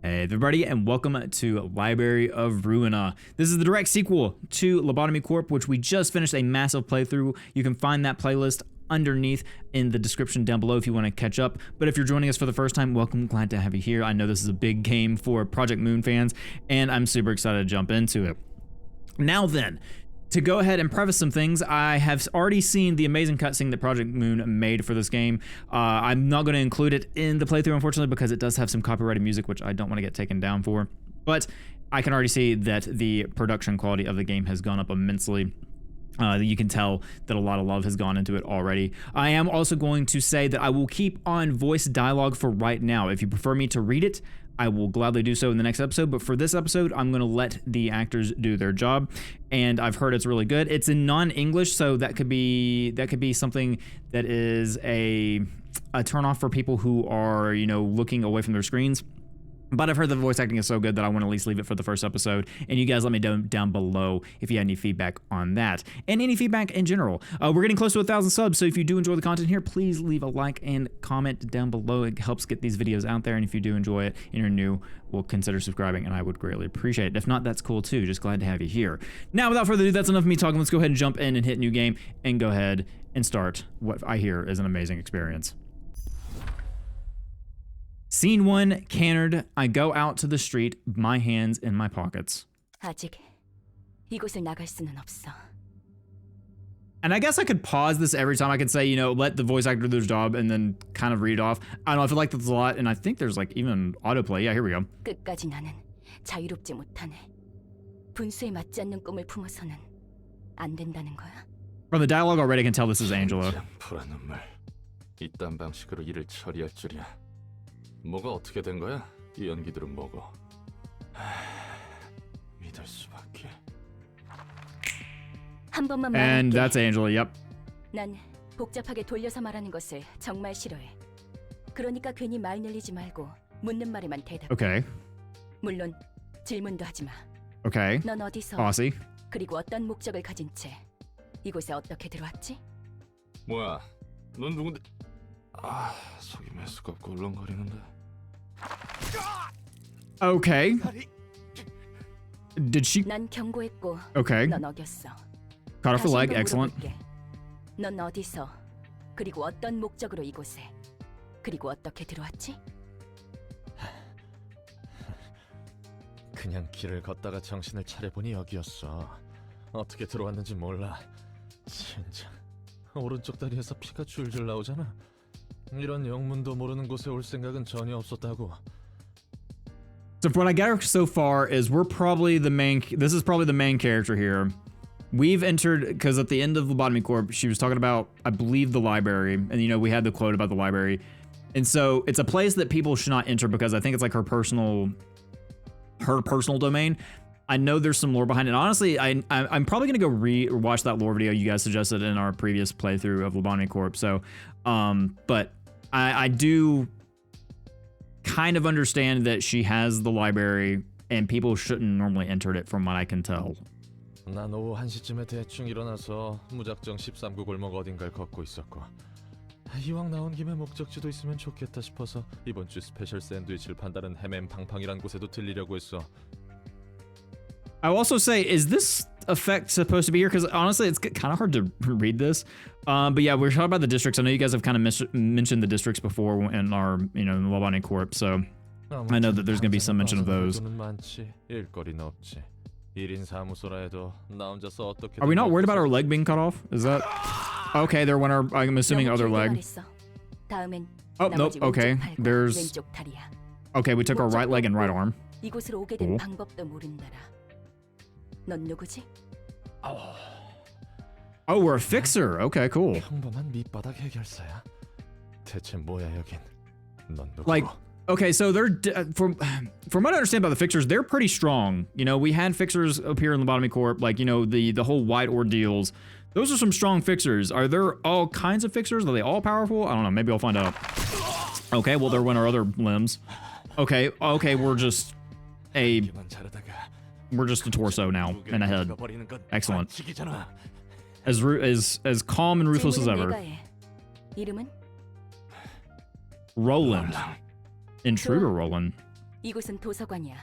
Hey everybody, and welcome to Library of Ruina. This is the direct sequel to Lobotomy Corp, which we just finished a massive playthrough. You can find that playlist underneath in the description down below if you want to catch up. But if you're joining us for the first time, welcome, glad to have you here. I know this is a big game for Project Moon fans, and I'm super excited to jump into it. Now then, to go ahead and preface some things, I have already seen the amazing cutscene that Project Moon made for this game. I'm not going to include it in the playthrough, unfortunately, because it does have some copyrighted music, which I don't want to get taken down for. But I can already see that the production quality of the game has gone up immensely. You can tell that a lot of love has gone into it already. I am also going to say that I will keep on voice dialogue for right now. If you prefer me to read it, I will gladly do so in the next episode, but for this episode, I'm going to let the actors do their job, and I've heard it's really good. It's in non-English, so that could be something that is a turnoff for people who are, you know, looking away from their screens. But I've heard the voice acting is so good that I want to at least leave it for the first episode. And you guys let me know down below if you had any feedback on that. And any feedback in general. We're getting close to 1,000 subs, so if you do enjoy the content here, please leave a like and comment down below. It helps get these videos out there. And if you do enjoy it and you're new, well, consider subscribing, and I would greatly appreciate it. If not, that's cool too. Just glad to have you here. Now, without further ado, that's enough of me talking. Let's go ahead and jump in and hit new game and go ahead and start what I hear is an amazing experience. Scene 1, Canard. I go out to the street, my hands in my pockets. 아직 이곳을 나갈 수는 없어. And I guess I could pause this every time. I could say, you know, let the voice actor do their job and then kind of read it off. I don't know, I feel like that's a lot, and I think there's like even autoplay. Yeah, here we go. 끝까지 나는 자유롭지 못하네. 분수에 맞지 않는 꿈을 품어서는 안 된다는 거야. From the dialogue already, I can tell this is Angela. 불안 눈물. 이딴 방식으로 일을 처리할 줄이야. 뭐가 어떻게 된 거야? 이 연기들은 뭐고? 믿을 수밖에. 한 번만 And 말할게. that's Angela, yep. 난 복잡하게 돌려서 말하는 것을 정말 싫어해. 그러니까 괜히 말 늘리지 말고 묻는 말에만 대답해. Okay. 물론 질문도 하지 마. Okay. 넌 어디서 Bossy. 그리고 어떤 목적을 가진 채 이곳에 어떻게 들어왔지? 뭐야? 넌 누군데? 아, 속이 메스껍고 울렁거리는데. Okay. Did she? 난 경고했고 Okay. 넌 어겼어. Caught off the 다시 leg. 한번 Excellent. 물어볼게. 넌 어디서 그리고 어떤 목적으로 이곳에 그리고 어떻게 들어왔지? 그냥 길을 걷다가 정신을 차려보니 여기였어. 어떻게 들어왔는지 몰라. 진짜 오른쪽 다리에서 피가 줄줄 나오잖아. 이런 영문도 모르는 곳에 올 생각은 전혀 없었다고. So from what I gather so far is we're probably the main. This is probably the main character here. We've entered because at the end of Lobotomy Corp, she was talking about, I believe, the library, and you know we had the quote about the library, and so it's a place that people should not enter because I think it's like her personal domain. I know there's some lore behind it. Honestly, I'm probably gonna go watch that lore video you guys suggested in our previous playthrough of Lobotomy Corp. So, but I do kind of understand that she has the library and people shouldn't normally enter it from what I can tell. 난 오후 1시쯤에 대충 일어나서 무작정 13구 골목 어딘가를 걷고 있었고 이왕 나온 김에 목적지도 있으면 좋겠다 싶어서 이번 주 스페셜 샌드위치를 판다는 헤맨 팡팡이란 곳에도 들리려고 했어. I will also say, is this effect supposed to be here? Because honestly, it's kind of hard to read this. But yeah, we're talking about the districts. I know you guys have kind of mentioned the districts before in our, you know, Lobotomy Corp. So I know that there's going to be some mention of those. Are we not worried about our leg being cut off? Is that okay? They're one our, I'm assuming, other leg. Oh nope. Okay, there's. Okay, we took our right leg and right arm. 이곳으로 오게 된 방법도 모른다라. 넌 누구지? Oh, we're a fixer. Okay, cool. 평범한 밑바닥 해결사야. 대체 뭐야 여긴? 넌 누구고? Like, okay, so they're from what I understand about the fixers, they're pretty strong. You know, we had fixers up here in Lobotomy Corp, like, you know, the whole white ordeals. Those are some strong fixers. Are there all kinds of fixers? Are they all powerful? I don't know. Maybe I'll find out. Okay, well, they're one of our other limbs. Okay, we're just a torso now and a head. Excellent. As calm and ruthless as ever. 이름은? Roland. Intruder Roland. 이곳은 도서관이야.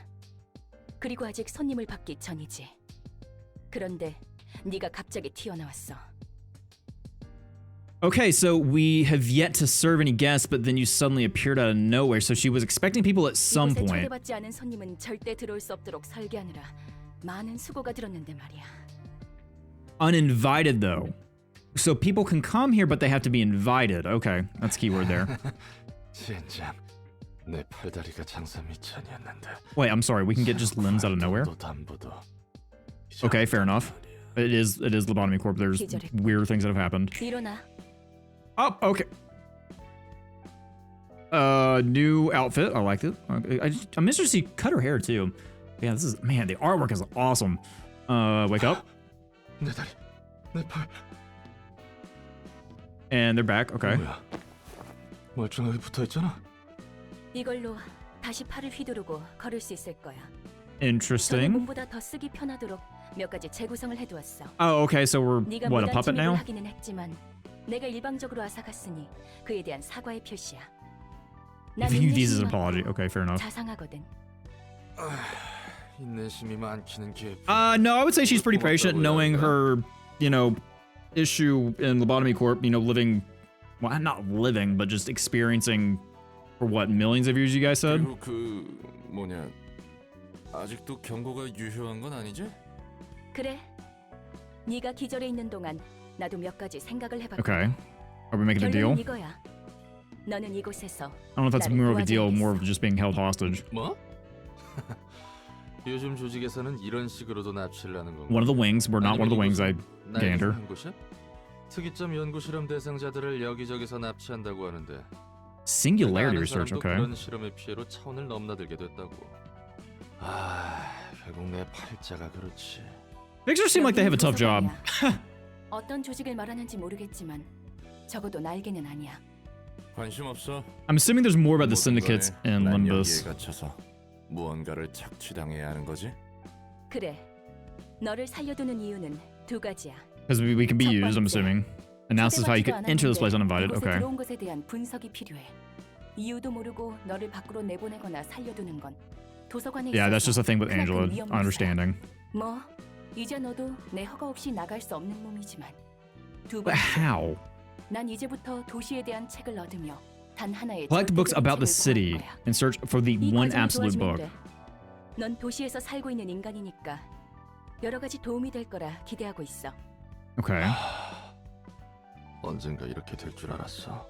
그리고 아직 손님을 받기 전이지. 그런데 네가 갑자기 튀어나왔어. Okay, so we have yet to serve any guests, but then you suddenly appeared out of nowhere. So she was expecting people at some 이곳에 point. 초대받지 않은 손님은 절대 들어올 수 없도록 설계하느라 많은 수고가 들었는데 말이야. Uninvited though. So people can come here, but they have to be invited. Okay, that's keyword there. 젠장, 내 팔다리가 장사 미천이었는데. Wait, I'm sorry. We can get just limbs out of nowhere? 담보도. Okay, fair enough. It is Lobotomy Corp. There's weird things that have happened. 일어나. Oh, okay. New outfit. I like it. I'm interested to see cut her hair too. Yeah, this is, man, the artwork is awesome. Wake up. 내 다리, 내 팔. And they're back. Okay. 뭐야? 멀쩡하게 붙어 있잖아. 이걸로 다시 팔을 휘두르고 걸을 수 있을 거야. 전에 Interesting. 몸보다 더 쓰기 편하도록 몇 가지 재구성을 해두었어. Oh, okay. So we're 네가 what, a 무단 puppet 침입을 now? 하기는 했지만 내가 일방적으로 앗아갔으니 그에 대한 사과의 표시야. 난 View these as an 인내심이 apology. 많고 Okay, fair enough. 자상하거든. 인내심이 많기는 개. No, I would say she's pretty patient, knowing her, issue in Lobotomy Corp. Living, well, not living, but just experiencing for what, millions of years? You guys said. 그리고 그 뭐냐, 아직도 경고가 유효한 건 아니지? 그래. 네가 기절해 있는 동안 나도 몇 가지 생각을 해봤고. Okay. Are we making a deal? 결론은 이거야. 너는 이곳에서 I don't know if that's more of a deal, more of just being held hostage. 뭐? 요즘 조직에서는 이런 식으로도 납치를 하는 건가? One of the wings. We're not one of the wings. I gander. 한 곳이야? 특이점 연구 실험 대상자들을 여기저기서 납치한다고 하는데. Singularity 아는 research. 사람도 Okay. 그런 실험의 피해로 차원을 넘나들게 됐다고. 결국 내 팔자가 그렇지. Pictures seem like they have a tough job. 어떤 조직을 말하는지 모르겠지만 적어도 날개는 아니야. 관심 없어. I'm assuming there's more about the syndicates in Limbus. 갇혀서 무언가를 착취당해야 하는 거지? 그래. 너를 살려두는 이유는 두 가지야. Because we can be used, I'm assuming. And now this is how you could 초대받지도 enter this place 않았는데 uninvited. 이곳에 Okay. 들어온 것에 대한 분석이 필요해. 이유도 모르고 너를 밖으로 내보내거나 살려두는 건 도서관에 Yeah, that's just a thing with 크나큰 Angela. 위험 Understanding. 뭐 이제 너도 내 허가 없이 나갈 수 없는 몸이지만 두 But 번째, how? 난 이제부터 도시에 대한 책을 얻으며 단 하나의 Collect books 절대적인 about the 책을 city 구할 거야. and search for the 이 one 과정을 absolute 도와주면 book. 돼. 넌 도시에서 살고 있는 인간이니까 여러 가지 도움이 될 거라 기대하고 있어. Okay. 언젠가 이렇게 될 줄 알았어.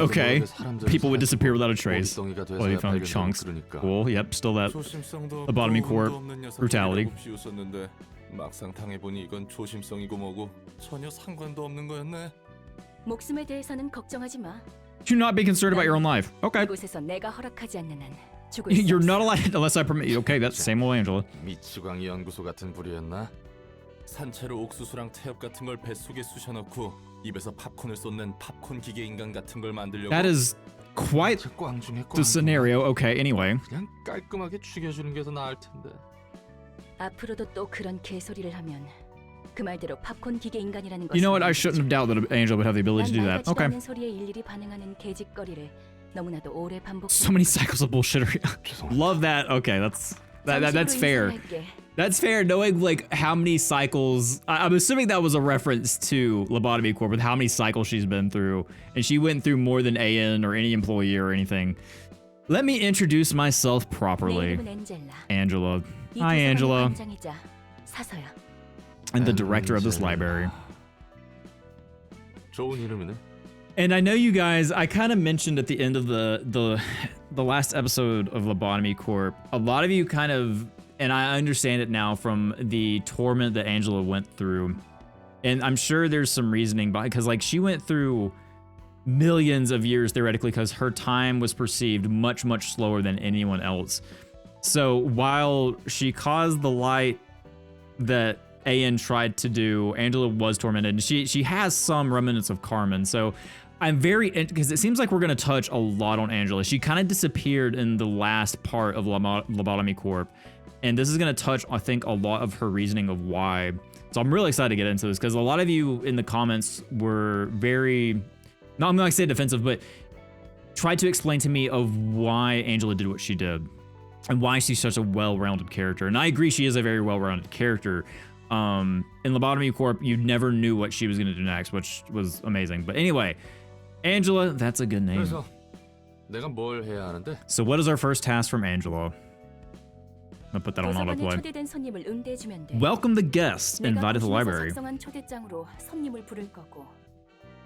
Okay. People would disappear without a trace. Well, you found chunks. Cool. Yep. Still that. Lobotomy Corp brutality. 막상 당해보니 이건 조심성이고 뭐고 전혀 상관도 없는 거였네. 목숨에 대해서는 걱정하지 마. Do not be concerned about your own life. Okay. 이곳에서 내가 허락하지 않는 한 죽을 수 You're not 없어. allowed unless I permit you. Okay, that's same old Angela. 미치광이 연구소 같은 부류였나? 산채로 옥수수랑 태엽 같은 걸 뱃속에 쑤셔넣고 입에서 팝콘을 쏟는 팝콘 기계 인간 같은 걸 만들려고. That is quite 꽝중에 the scenario. Okay. Anyway. 그냥 깔끔하게 죽여주는 게 더 나을 텐데. 앞으로도 또 그런 개소리를 하면 그 말대로 팝콘 기계 인간이라는 것을 You know what? I shouldn't have doubted that Angela would have the ability to do that. Okay. 않는 소리에 일일이 반응하는 개짓거리를 너무나도 오래 반복. So many cycles of bullshittery. Love that. Okay, that's fair. That's fair, knowing like how many cycles. I'm assuming that was a reference to Lobotomy Corp with how many cycles she's been through, and she went through more than AN or any employee or anything. Let me introduce myself properly. Angela. Hi, Angela. And the director of this library. 좋은 이름이네. And I know you guys, I kind of mentioned at the end of the last episode of Lobotomy Corp, a lot of you kind of, and I understand it now from the torment that Angela went through. And I'm sure there's some reasoning behind, because like she went through millions of years theoretically, because her time was perceived much, much slower than anyone else. So while she caused the light that AN tried to do, Angela was tormented, and she has some remnants of Carmen. So I'm very, because it seems like we're going to touch a lot on Angela. She kind of disappeared in the last part of Lobotomy Corp. And this is going to touch, I think, a lot of her reasoning of why. So I'm really excited to get into this, because a lot of you in the comments were very, not I'm not going to say defensive, but tried to explain to me of why Angela did what she did and why she's such a well-rounded character. And I agree, she is a very well-rounded character. In Lobotomy Corp, you never knew what she was going to do next, which was amazing. But anyway, Angela, that's a good name. 그래서 내가 뭘 해야 하는데? So what is our first task from Angela? I'll put that on 도서관에 autoplay. 초대된 손님을 응대해주면 돼. Welcome the guests 내가 invited to the 도심에서 library. 작성한 초대장으로 손님을 부를 거고.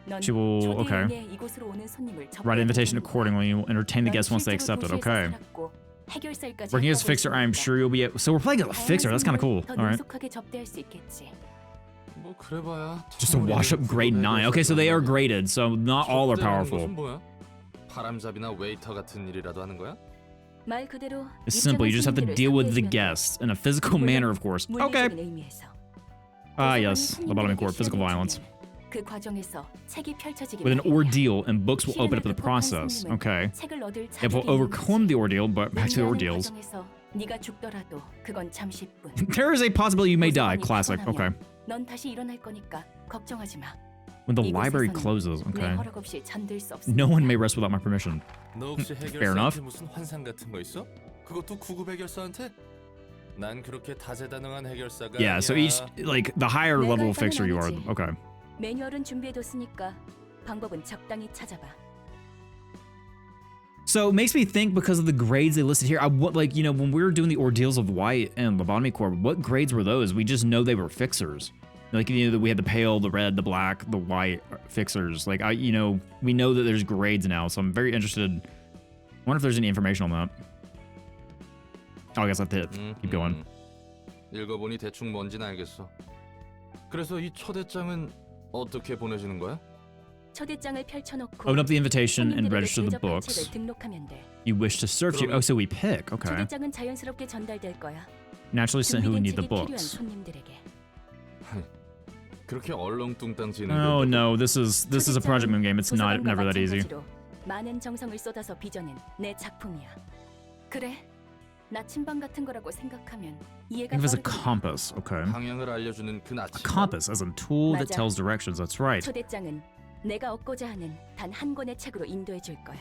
넌 She will, okay. 초대에 이곳으로 오는 손님을 Write an invitation 접대하는 거야. accordingly and entertain the 넌 guests once they 실제로 accept it. 도시에서 Okay. 살았고 해결사일까지 Working as a 해보고 fixer, I am 있으니까 sure you'll be able. So we're playing as a fixer. That's kind of cool. 더 All right. 능숙하게 접대할 수 있겠지. 뭐 그래봐야. Just a wash up grade 9. Okay, so they are graded, so not all are powerful. 뭐야? 바람잡이나 웨이터 같은 일이라도 하는 거야? 말 그대로 It's simple. You just have to deal with the guests in a physical manner, of course. Okay. Ah, yes. Lobotomy Corp, physical violence. 그 과정에서 책이 펼쳐지기 With an 마련이야. ordeal, and books will open up the process. Okay. 책을 얻을 It will 자격이 있는 overcome 거지. the ordeal, but back to the 논의하는 ordeals. 과정에서 네가 죽더라도 그건 잠시뿐. There is a possibility you may die. Classic. Okay. 넌 다시 일어날 거니까 걱정하지 마. When the 이곳에서는 library closes. 내 Okay. 허락 없이 잠들 수 없어. No one may rest without my permission. 너 혹시 Fair enough. 해결사한테 무슨 환상 같은 거 있어? 그것도 구급 해결사한테? 난 그렇게 다재다능한 해결사가 Yeah, so each, like, the higher 내가 level 일단은 fixer you are. 아니지. Okay. 매뉴얼은 준비해뒀으니까 방법은 적당히 찾아봐. So it makes me think because of the grades they listed here. Like, you know, when we were doing the ordeals of White and Lobotomy Corp, what grades were those? We just know they were fixers. Like, you know, we had the pale, the red, the black, the white fixers. Like, we know that there's grades now, so I'm very interested. I wonder if there's any information on that. Oh, I guess that's it. Keep going. 읽어보니 대충 뭔진 알겠어. 그래서 이 초대장은 어떻게 보내주는 거야? 초대장을 펼쳐놓고 Open up the invitation and 손님들에게 register the 대접할 books 책을 등록하면 돼. you wish to search. Oh, so we pick. Okay. 초대장은 자연스럽게 전달될 거야. Naturally sent who 준비된 need the 책이 필요한 books. 손님들에게. 그렇게 얼렁뚱땅 지는 Oh 걸 no, this is a Project Moon game. It's not 도서관과 never that easy. 마찬가지로 많은 정성을 쏟아서 빚어낸 내 작품이야. 그래, 나침반 같은 거라고 생각하면 이해가 Think of it as a 빠르겠네. compass. Okay. 방향을 알려주는 그 A 나침반. compass as a tool that 맞아. tells directions. That's right. 초대장은 내가 얻고자 하는 단 한 권의 책으로 인도해 줄 거야.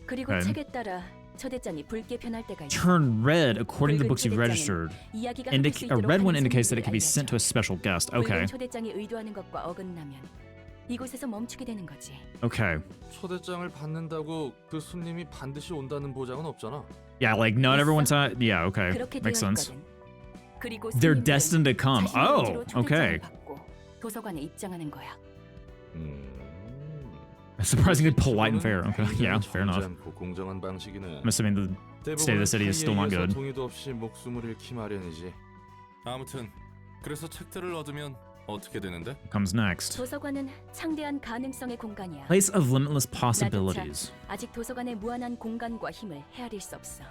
그리고 Okay. 책에 따라 초대장이 붉게 변할 때가 있어. Turn red according to the 붉은 books you've 초대장은 registered. 이야기가 A 흐를 수 있도록 red one 하는 indicates that it can be 손님들을 sent to a 알려줘. special guest. 붉은 Okay. 초대장이 의도하는 것과 어긋나면 이곳에서 멈추게 되는 거지. Okay. 초대장을 받는다고 그 손님이 반드시 온다는 보장은 없잖아. Yeah, like not 있어. everyone's yeah, okay. 그렇게 Makes 되어 sense. 있거든. 그리고 They're 손님들은 destined to come. 자신의 Oh, 의지로 초대장을 okay. 받고 도서관에 입장하는 거야. Surprisingly polite and fair. Okay. Yeah, 굉장히 fair enough. 정지 않고 공정한 방식이네. I'm assuming the state of the city is still not good. 동의도 없이 목숨을 잃기 마련이지. 아무튼 그래서 책들을 얻으면 어떻게 되는데? Comes next. 도서관은 창대한 가능성의 공간이야. Place of limitless possibilities. 아직 도서관의 무한한 공간과 힘을 헤아릴 수 없어.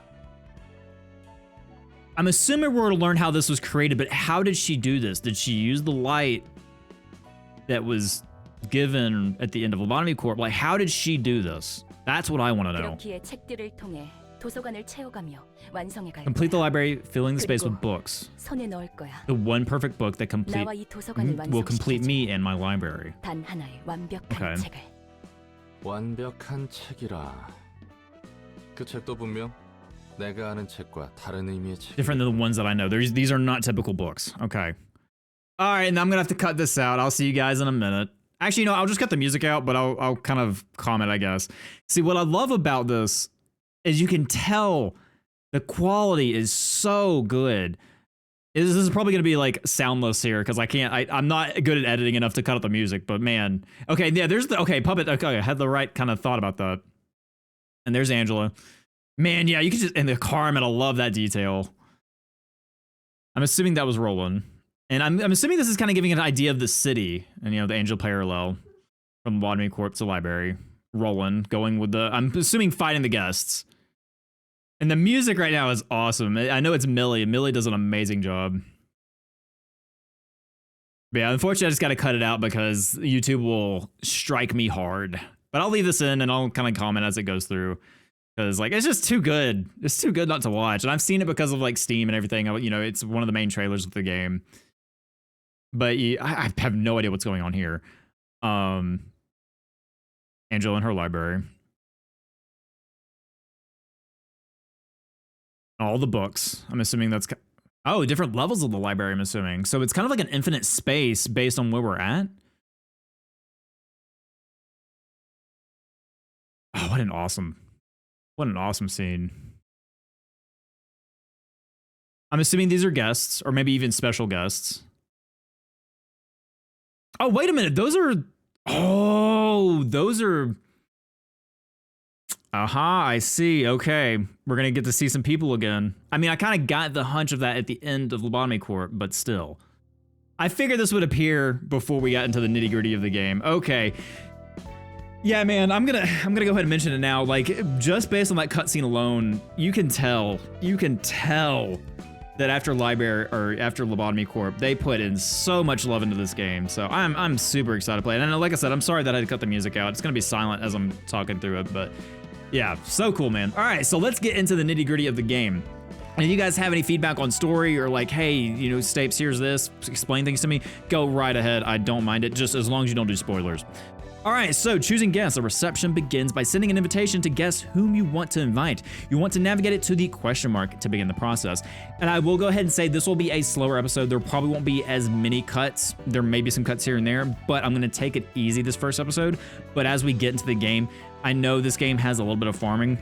I'm assuming we're to learn how this was created, but how did she do this? Did she use the light that was given at the end of Lobotomy Corp? Like, how did she do this? That's what I want to know. 그렇기에 책들을 통해 도서관을 채워가며 완성해 갈 Complete the 거야. library, filling the space with 그리고 books. 손에 넣을 거야. The one perfect book that 나와 이 도서관을 will complete 완성시켜줘. me and my library. 단 하나의 완벽한 Okay. 책을. 완벽한 책이라. 그 책도 분명 내가 아는 책과 다른 의미의 책. Different than the ones that I know. These are not typical books. Okay. All right, and I'm gonna have to cut this out. I'll see you guys in a minute. Actually, no, I'll just cut the music out, but I'll kind of comment, I guess. See, what I love about this is you can tell the quality is so good. This is probably gonna be like soundless here because I'm not good at editing enough to cut out the music. But man, okay, yeah, there's the puppet. Okay, I had the right kind of thought about that. And there's Angela. Man, yeah, you can just, and the car, I love that detail. I'm assuming that was Roland. And I'm assuming this is kind of giving an idea of the city and, you know, the Angel parallel from Lobotomy Corp to Library. Roland going with I'm assuming fighting the guests. And the music right now is awesome. I know it's Millie. Millie does an amazing job. But yeah, unfortunately, I just got to cut it out because YouTube will strike me hard. But I'll leave this in and I'll kind of comment as it goes through. Because, like, it's just too good. It's too good not to watch. And I've seen it because of, like, Steam and everything. You know, it's one of the main trailers of the game. But I have no idea what's going on here. Angela in her library. All the books. I'm assuming that's... Oh, different levels of the library, I'm assuming. So it's kind of like an infinite space based on where we're at. Oh, what an awesome scene. I'm assuming these are guests, or maybe even special guests. Oh, wait a minute. Those are... Oh, those are... Aha, I see. Okay. We're going to get to see some people again. I mean, I kind of got the hunch of that at the end of Lobotomy Corp, but still. I figured this would appear before we got into the nitty-gritty of the game. Okay. Yeah, man, I'm gonna go ahead and mention it now. Like, just based on that cutscene alone, you can tell that after Lobotomy Corp, they put in so much love into this game. So I'm super excited to play it. And like I said, I'm sorry that I had to cut the music out. It's gonna be silent as I'm talking through it, but yeah, so cool, man. All right, so let's get into the nitty-gritty of the game. And if you guys have any feedback on story or like, hey, you know, Stapes, here's this, explain things to me, go right ahead. I don't mind it, just as long as you don't do spoilers. All right, so choosing guests. A reception begins by sending an invitation to guests whom you want to invite. You want to navigate it to the question mark to begin the process. And I will go ahead and say this will be a slower episode. There probably won't be as many cuts. There may be some cuts here and there, but I'm gonna take it easy this first episode. But as we get into the game, I know this game has a little bit of farming,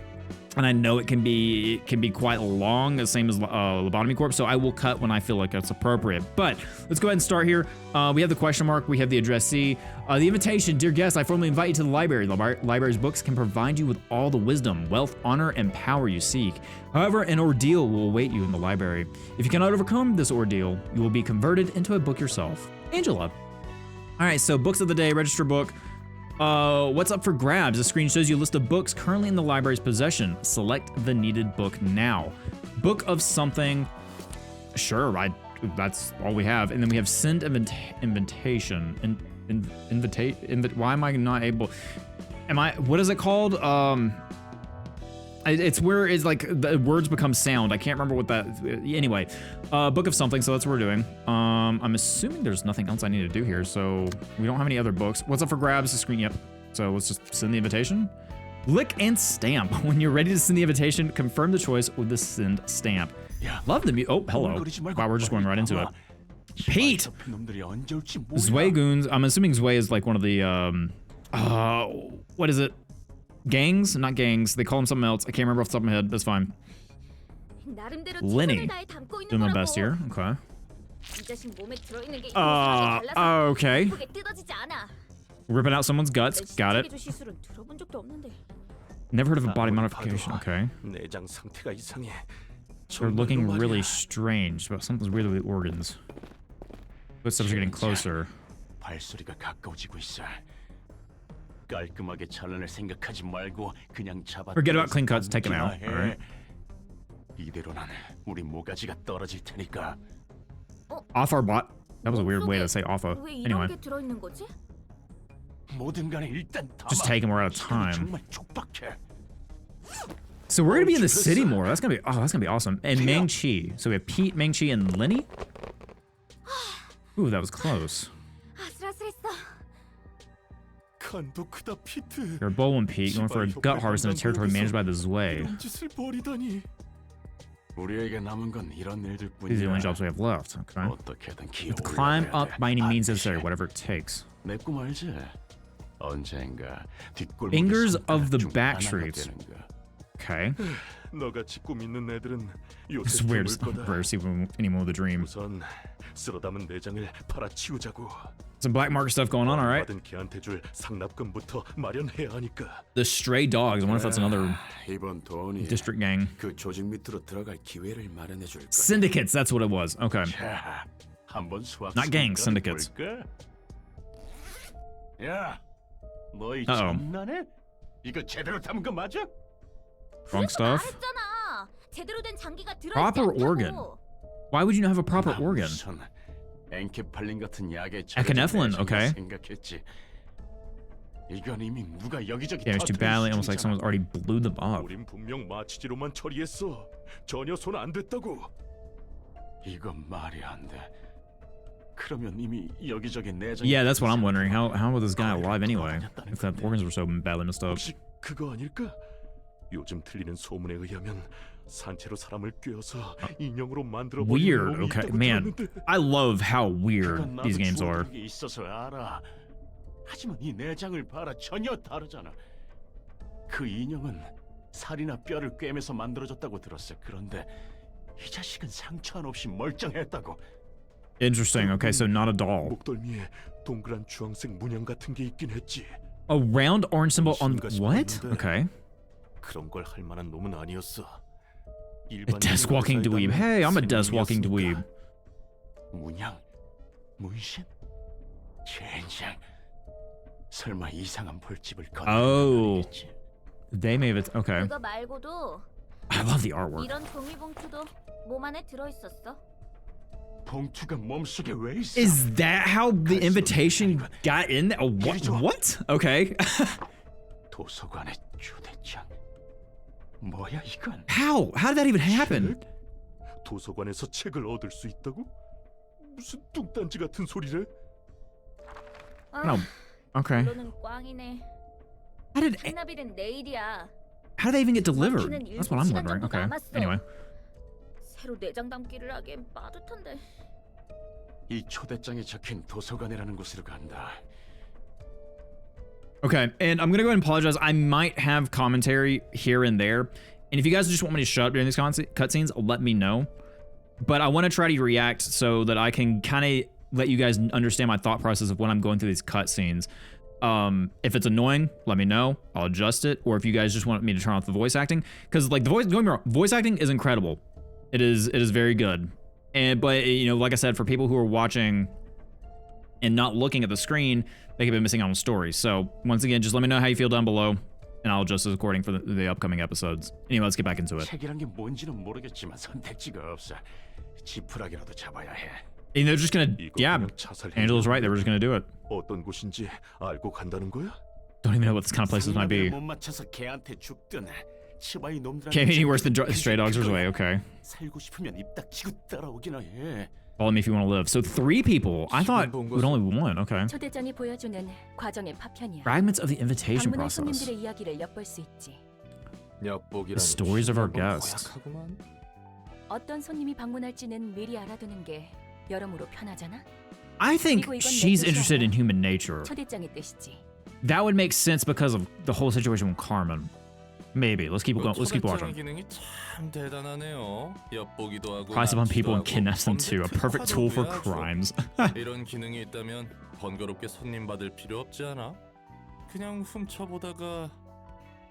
and I know it can be quite long, the same as Lobotomy Corp, so I will cut when I feel like that's appropriate. But let's go ahead and start here. We have the question mark, we have the addressee. The invitation: dear guests, I formally invite you to the library. The library's books can provide you with all the wisdom, wealth, honor, and power you seek. However, an ordeal will await you in the library. If you cannot overcome this ordeal, you will be converted into a book yourself. Angela. All right, so books of the day, register book. What's up for grabs? The screen shows you a list of books currently in the library's possession. Select the needed book now. Book of something. Sure, that's all we have. And then we have send invitation. Why am I not able? What is it called? It's where it's like the words become sound. I can't remember what that, anyway, book of something. So that's what we're doing. I'm assuming there's nothing else I need to do here. So we don't have any other books. What's up for grabs? The screen. Yep. So let's just send the invitation. Lick and stamp. When you're ready to send the invitation, confirm the choice with the send stamp. Love the oh, hello. Wow, we're just going right into it. Pete! Zwei goons. I'm assuming Zwei is like one of the, what is it? Gangs? Not gangs. They call them something else. I can't remember off the top of my head. That's fine. Lenny. Doing my best here. Okay. Okay. Ripping out someone's guts. Got it. Never heard of a body modification. Okay. They're looking really strange, but something's weird with the organs. Footsteps are getting closer. Forget about clean cuts, take him out. All right. Off our bot. That was a weird way to say offa. Anyway. Just take him, we're out of time. So we're gonna be in the city more. That's gonna be awesome. And Meng-Chi. So we have Pete, Meng-Chi, and Lenny. Ooh, that was close. You're a bold one, Pete, going for a gut harvest in a territory managed by the Zwei. These are the only jobs we have left. Okay. We have to climb up by any means necessary, whatever it takes. Fingers of the back streets. Okay. It's weird to see anyone with a dream. Some black market stuff going on, all right. The stray dogs. I wonder if that's another district gang. Syndicates, that's what it was. Okay. Not gangs, syndicates. Uh-oh. Wrong stuff. Proper organ. Why would you not have a proper organ? Echinephrine, okay. Damage too badly, almost like someone's already blew them up. Yeah, that's what I'm wondering. How was this guy alive anyway? If the organs were so badly messed up. 산채로 사람을 꿰어서 인형으로 만들어 Weird. Okay, man. I love how weird these games are. 있어서 알아. 하지만 이 내장을 봐라, 전혀 다르잖아. 그 인형은 살이나 뼈를 꿰매서 만들어졌다고 들었어. 그런데 이 자식은 상처 한 없이 멀쩡했다고. Interesting. Okay, so not a doll. 목덜미에 동그란 주황색 문양 같은 게 있긴 했지. A round orange symbol on what? 싶었는데. Okay. 그런 걸 할 만한 놈은 아니었어. A desk walking dweeb. Hey, I'm a desk walking dweeb. 문양, 문신, 젠장. 설마 이상한 벌집을 Oh. 건드렸겠지. They may have. Okay. 그거 말고도 I love the artwork. 이런 종이 봉투도 몸 안에 들어 있었어. 봉투가 몸속에 왜 있어? Is that how the invitation got in there? Oh, what? Okay. 도서관의 초대장. 뭐야 이건? How? How did that even happen? 도서관에서 책을 얻을 수 있다고? 무슨 뚱딴지 같은 소리래? No. Okay. 너는 꽝이네. How did 생나비는 내일이야. how did they even get delivered? 마키는 That's what I'm 7시간 wondering. 정도 Okay. 남았어. Anyway. 새로 내장 담기를 하기엔 빠듯한데. 이 초대장에 적힌 도서관이라는 곳으로 간다. Okay, and I'm gonna go ahead and apologize. I might have commentary here and there, and if you guys just want me to shut up during these cutscenes, let me know. But I want to try to react so that I can kind of let you guys understand my thought process of when I'm going through these cutscenes. If it's annoying, let me know. I'll adjust it. Or if you guys just want me to turn off the voice acting, because like the voice, don't get me wrong, voice acting is incredible. It is very good. But you know, like I said, for people who are watching and not looking at the screen, they could be missing out on stories. So once again, just let me know how you feel down below, and I'll adjust it according for the upcoming episodes. Anyway, let's get back into it. 책이란 게 뭔지는 모르겠지만 선택지가 없어. 지푸라기라도 잡아야 해. And they're just gonna, 이거 yeah, 그냥 자살 Angela's right. 행위야. They were just gonna do it. 어떤 곳인지 알고 간다는 거야? Don't even know what this kind of places might be. 못 맞춰서 개한테 죽든 치바이 놈들한테 Can't be any worse than 죽든 Stray Dogs 그거야. Way. Okay. 살고 싶으면 입 닥치고 따라오기나 해. Follow me if you want to live. So 3 people. I thought it was only 1. Okay. 초대장이 보여주는 과정의 파편이야. Fragments of the invitation 방문한 process. 손님들의 이야기를 엿볼 수 있지. 엿보기라니 The stories of our 시작은 guests. 고약하구만. 어떤 손님이 방문할지는 미리 알아두는 게 여러모로 편하잖아. I think 그리고 이건 내 she's 뜻이 interested in 아니야. human nature. 초대장의 뜻이지. That would make sense because of the whole situation with Carmen. Maybe. Let's keep going. Let's keep 초대장의 watching. 기능이 참 대단하네요. 엿보기도 하고 Price upon people and 납치도 kidnaps them 하고 too. A perfect tool for 범죄 특화도 crimes. 해야죠. 이런 기능이 있다면 번거롭게 손님 받을 필요 없지 않아? 그냥 훔쳐보다가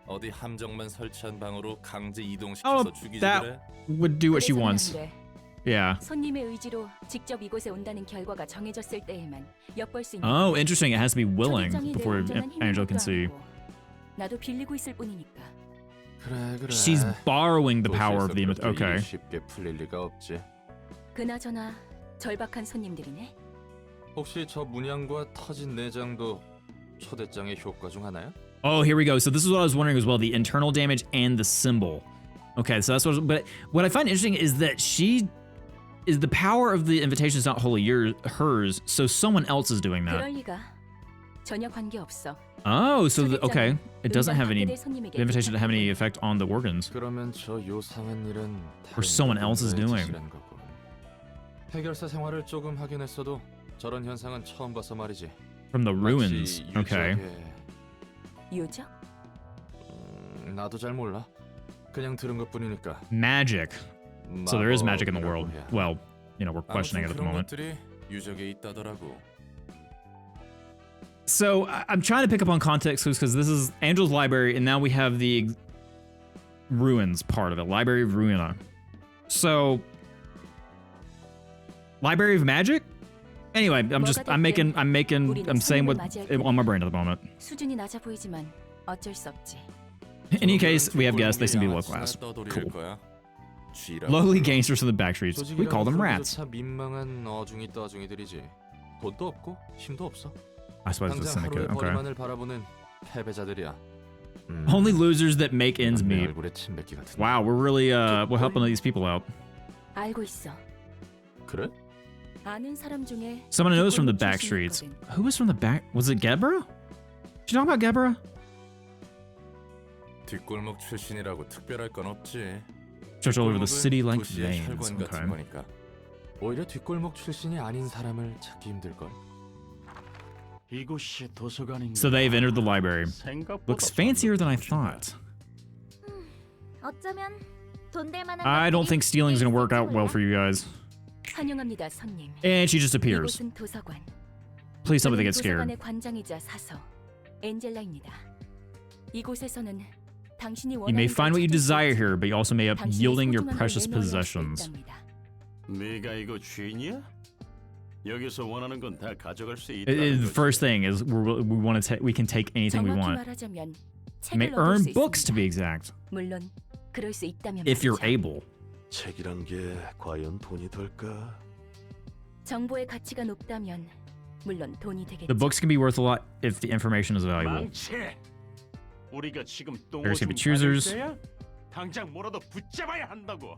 어디 함정만 설치한 방으로 강제 이동시켜서 Oh, 죽이지 that 그래? would do what she 그래서는 wants. 안 돼. Yeah. 손님의 의지로 직접 이곳에 온다는 결과가 정해졌을 때에만 엿볼 수 있는. Oh, interesting. It has to be willing 초대장이 내 before 온전한 힘인 Angela 것도 can see. 아니고, 나도 빌리고 있을 뿐이니까. 그래. She's borrowing the power of the 도시에서 그렇게 okay. 일이 쉽게 풀릴 리가 없지. 그나저나 절박한 손님들이네. 혹시 저 문양과 터진 내장도 초대장의 효과 중 하나야? Oh, here we go. So this is what I was wondering as well, the internal damage and the symbol. Okay, so that's what but what I find interesting is that the power of the invitation is not wholly hers, so someone else is doing that. 그럴 리가. 전혀 관계 없어. Oh, so okay. It doesn't have any 응답 받게 될 손님에게 the invitation doesn't have any effect on the organs. 그러면 저 요상한 일은 Or someone else is doing. 지시라는 거군. 해결사 생활을 조금 하긴 했어도 저런 현상은 처음 봐서 말이지. From the ruins. 마치 Okay. 유적의- 유적? 나도 잘 몰라. 그냥 들은 것뿐이니까. Magic. So there is magic in the world. 마법이라고 해야. Well, you know, we're questioning it 아무튼 at the 그런 moment. 것들이 유적에 있다더라고. So I'm trying to pick up on context clues because this is Angela's library, and now we have the ruins part of it, Library of Ruina. So, Library of Magic. Anyway, I'm saying what on my brain at the moment. 수준이 낮아 보이지만 어쩔 수 없지. In any case, we have guests. They seem to be low class. Cool. Lowly gangsters from the back streets. We call them rats. 민망한 어중이 떠중이들이지. 돈도 없고 힘도 없어. I suppose it's a 당장 하루의 syndicate. Okay. 벌이만을 바라보는 패배자들이야. Only losers that make ends 내 meet. 얼굴에 침 뱉기 같은. Wow, we're really we're helping these people out. 알고 있어. 그래? 아는 사람 중에 Someone knows from the 뒷골목 back streets. 출신이 있거든. Who was from the back? Was it Gebra? Did you talk about Gebra? 뒷골목 출신이라고 특별할 건 없지. Stretch all over the city like 부시의 veins. 혈관 같은 Okay. 거니까. 오히려 뒷골목 출신이 아닌 사람을 찾기 힘들걸. 이곳이 도서관인가? So they've entered the library. 생각보다 Looks fancier than I thought. 어쩌면 돈 될 만한 I don't 것들이 think stealing's gonna work out well for you guys. 환영합니다, 손님. And she just appears. 이곳은 도서관. Please tell me they 저는 get scared. 도서관의 관장이자 사서 엔젤라입니다. 이곳에서는 당신이 You may 원하는 find what you 걸 찾을 수 desire 있지. here, but you also may end up 당신의 yielding your 소중한 걸 precious 내놓을 수 possessions. 있답니다. 네가 이거 주인이야? 여기서 원하는 건 다 가져갈 수 The 있다는 거지. first thing is we can take anything we 정확히 want. 말하자면 You may 책을 얻을 earn 수 books to be 있습니다. exact, 물론 그럴 수 있다면 if you're 말이죠. able. 책이란 게 과연 돈이 될까? 정보의 가치가 높다면 물론 돈이 되겠죠. The books can be worth a lot if the information is valuable. 망치! 우리가 지금 There's gonna be 똥오줌 choosers. 받을 때야? 당장 뭐라도 붙잡아야 한다고.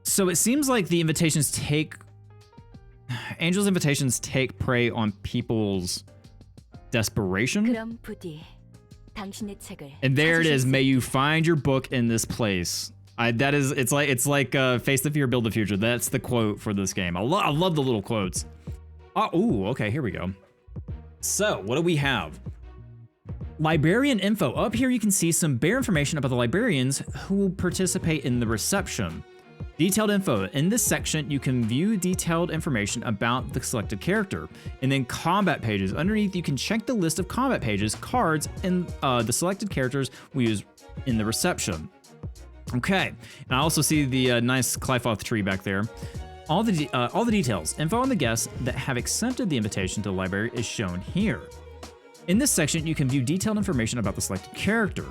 So it seems like the invitations take Angel's invitations take prey on people's desperation. 그럼 부디 당신의 책을 And there it 찾으실 is. 수 May you 있기를. find your book in this place. It's like face the fear, build the future. That's the quote for this game. I love the little quotes. Oh, ooh, okay, here we go. So what do we have? Librarian info. Up here you can see some bare information about the librarians who will participate in the reception. Detailed info. In this section, you can view detailed information about the selected character. And then combat pages. Underneath, you can check the list of combat pages, cards, and the selected characters we use in the reception. Okay, and I also see the nice Clyfoth tree back there. All the details. Info on the guests that have accepted the invitation to the library is shown here. In this section, you can view detailed information about the selected character.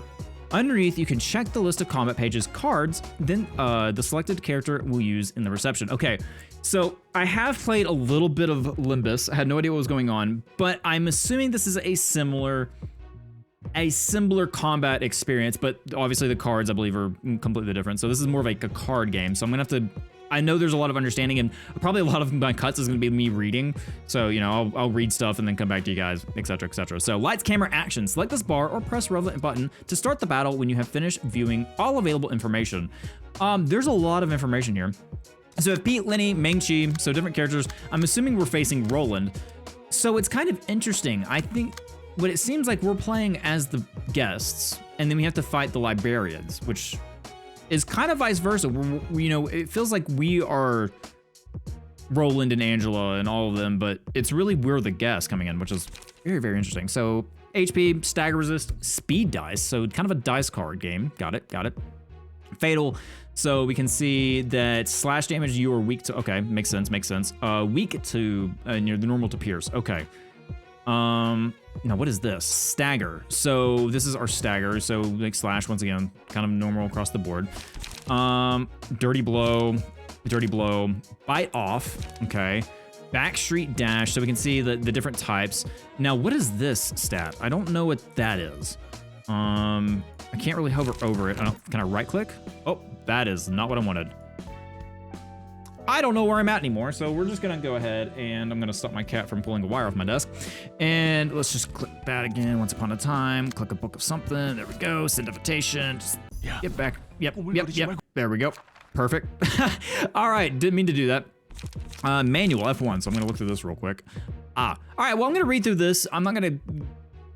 Underneath, you can check the list of combat pages, cards, then the selected character we'll use in the reception. Okay, so I have played a little bit of Limbus. I had no idea what was going on, but I'm assuming this is a similar combat experience, but obviously the cards, I believe, are completely different. So this is more of like a card game. So I'm gonna have to, I know there's a lot of understanding, and probably a lot of my cuts is gonna be me reading. So, you know, I'll read stuff and then come back to you guys, etc., etc. So lights, camera, action. Select this bar or press relevant button to start the battle when you have finished viewing all available information. There's a lot of information here. So we have Pete, Lenny, Meng-Chi, so different characters. I'm assuming we're facing Roland. So it's kind of interesting. I think what it seems like we're playing as the guests, and then we have to fight the librarians, which is kind of vice versa. You know, it feels like we are Roland and Angela and all of them, but it's really we're the guests coming in, which is very, very interesting. So HP, stagger resist, speed dice, so kind of a dice card game. Got it. Fatal. So we can see that slash damage you are weak to. Okay, makes sense. Weak to near the normal to pierce. Okay. Now what is this? Stagger. So this is our stagger. So like slash once again, kind of normal across the board. Dirty blow, bite off. Okay. Backstreet dash. So we can see the different types. Now what is this stat? I don't know what that is. I can't really hover over it. Can I right click? Oh, that is not what I wanted. I don't know where I'm at anymore, so we're just gonna go ahead and I'm gonna stop my cat from pulling a wire off my desk. And let's just click that again. Once upon a time, click a book of something. There we go. Send invitation. Just get back. Yep. There we go. Perfect. All right. Didn't mean to do that. Manual F1. So I'm gonna look through this real quick. All right. Well, I'm gonna read through this. I'm not gonna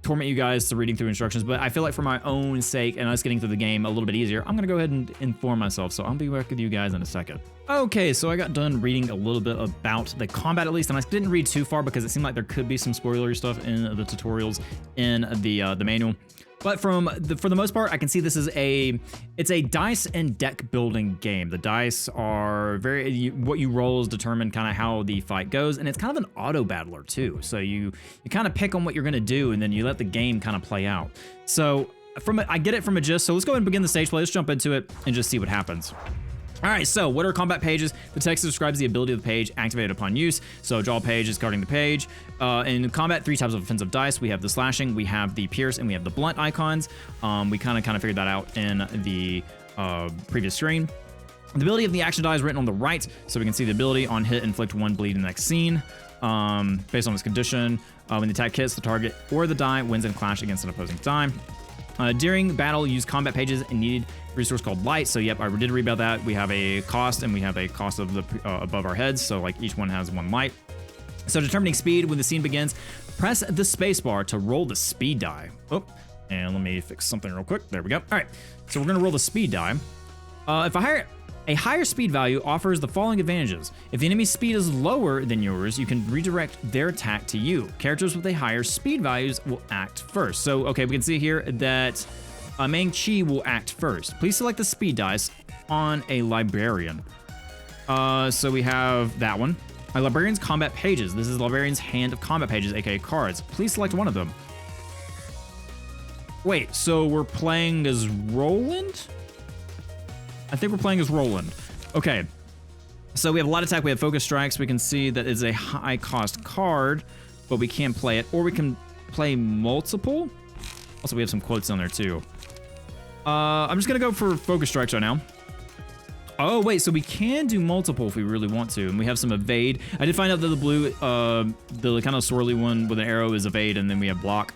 torment you guys to reading through instructions, but I feel like for my own sake and us getting through the game a little bit easier, I'm gonna go ahead and inform myself. So I'll be back with you guys in a second. Okay, so I got done reading a little bit about the combat at least, and I didn't read too far because it seemed like there could be some spoilery stuff in the tutorials in the manual. But for the most part, I can see this is it's a dice and deck building game. The dice are what you roll is determine kind of how the fight goes, and it's kind of an auto battler too. So you kind of pick on what you're gonna do, and then you let the game kind of play out. So I get it from a gist. So let's go ahead and begin the stage play. Let's jump into it and just see what happens. All right, so what are combat pages? The text describes the ability of the page activated upon use. So draw page is guarding the page. In combat, 3 types of offensive dice. We have the slashing, we have the pierce, and we have the blunt icons. We kind of figured that out in the previous screen. The ability of the action die is written on the right, so we can see the ability on hit, inflict 1 bleed in the next scene. Based on this condition, when the attack hits the target or the die, wins in clash against an opposing die. During battle, use combat pages and needed resource called light. So yep, I did read about that. We have a cost and we have a cost of the above our heads. So like each one has one light. So determining speed when the scene begins, press the space bar to roll the speed die. Oh, and let me fix something real quick. There we go. All right, so we're gonna roll the speed die. If a higher speed value offers the following advantages. If the enemy's speed is lower than yours, you can redirect their attack to you. Characters with a higher speed values will act first. So, okay, we can see here that Meng-Chi will act first. Please select the speed dice on a librarian. So we have that one. A librarian's combat pages. This is the librarian's hand of combat pages, aka cards. Please select one of them. Wait, so we're playing as Roland? I think we're playing as Roland. Okay, so we have a lot of attack. We have focus strikes. We can see that it's a high cost card, but we can't play it, or we can play multiple. Also, we have some quotes on there too. I'm just gonna go for focus strikes right now. Oh wait, so we can do multiple if we really want to, and we have some evade. I did find out that the blue, the kind of swirly one with an arrow is evade, and then we have block.